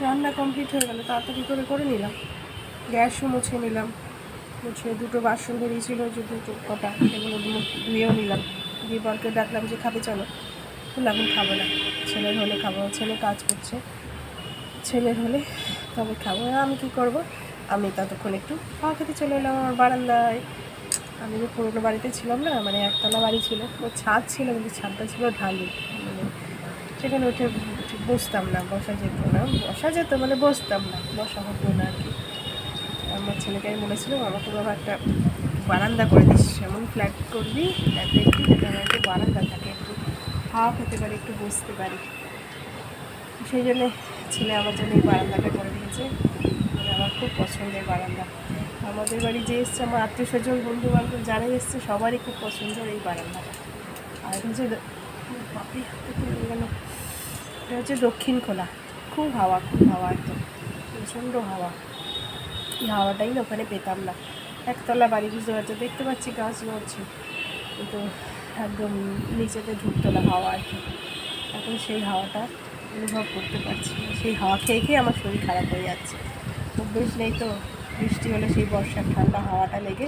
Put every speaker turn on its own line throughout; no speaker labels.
রান্না কমপ্লিট হয়ে গেল, তাড়াতাড়ি করে করে নিলাম। গ্যাসও মুছে নিলাম, মুছে দুটো বাসন বেরিয়েছিল যে দুটো কটা, সেগুলো ধুয়েও নিলাম। দিয়ে বরকে ডাকলাম যে খাবে চলো, বললাম আমি খাবো না, ছেলের হলে খাবো, ছেলে কাজ করছে, ছেলের হলে তবে খাবো। আমি কী করবো, আমি ততক্ষণ একটু খাওয়া খেতে চলে এলাম আমার বারান্দায়। আমি যে পুরোনো বাড়িতে ছিলাম না, মানে একতলা বাড়ি ছিল, ও ছাদ ছিল কিন্তু ছাদটা ছিল ঢালু, মানে সেখানে উঠে বসতাম না, বসা যেত না, বসা যেত মানে বসতাম না, বসা হতো না আর কি। আমার ছেলেকে আমি বলেছিলাম আমাকে বাবা একটা বারান্দা করে দিস, এমন ফ্ল্যাট করবি ফ্ল্যাটে একটু আমার একটু বারান্দা থাকে, একটু হাওয়া খেতে পারি, একটু বসতে পারি। সেই জন্যে ছেলে আমার জন্য এই বারান্দাটা করে দিয়েছে। মানে আমার খুব পছন্দের বারান্দা। আমাদের বাড়ি যে এসছে, আমার আত্মীয় স্বজন বন্ধু বান্ধব যারা এসছে সবারই খুব পছন্দের এই বারান্দাটা। আর হচ্ছে এটা হচ্ছে দক্ষিণ খোলা, খুব হাওয়া, খুব হাওয়া, একদম প্রচণ্ড হাওয়া। এই হাওয়াটাই না ওখানে পেতাম না। একতলা বাড়ি, বুঝতে পারছো, দেখতে পাচ্ছি গাছ নড়ছে, কিন্তু একদম নিচেতে ঢুকতলা হাওয়া আর কি। এখন সেই হাওয়াটা অনুভব করতে পারছি না। সেই হাওয়া খেয়ে খেয়ে আমার শরীর খারাপ হয়ে যাচ্ছে। অভ্যেস নেই তো, বৃষ্টি হলে সেই বর্ষার ঠান্ডা হাওয়াটা লেগে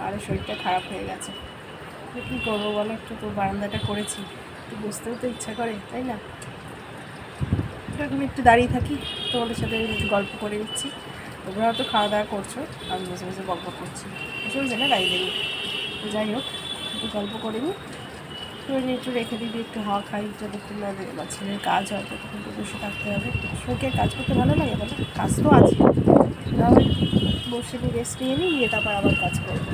আরও শরীরটা খারাপ হয়ে গেছে। কী করবো বলো, একটু তো বারান্দাটা করেছি, একটু বসতেও তো ইচ্ছা করে, তাই না? এখন একটু দাঁড়িয়ে থাকি, তোমাদের সাথে একটু গল্প করে দিচ্ছি। তোমরা হয়তো খাওয়া দাওয়া করছো, আমি বসে বসে গল্প করছি, বসে বসে না দাঁড়িয়ে দাঁড়িয়ে। যাই হোক, একটু গল্প করে নিই, একটু রেখে দিবি, একটু হাওয়া খাই, যতক্ষণ না বা ছেলের কাজ হয় ততক্ষণ তো বসে থাকতে হবে। শোকে কাজ করতে ভালো লাগে বলো, কাজ তো আছে, তাহলে বসে নিয়ে রেস্ট নিয়ে নিয়ে তারপর আবার কাজ করবো।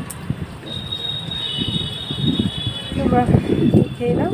তোমরা খেয়ে নাও,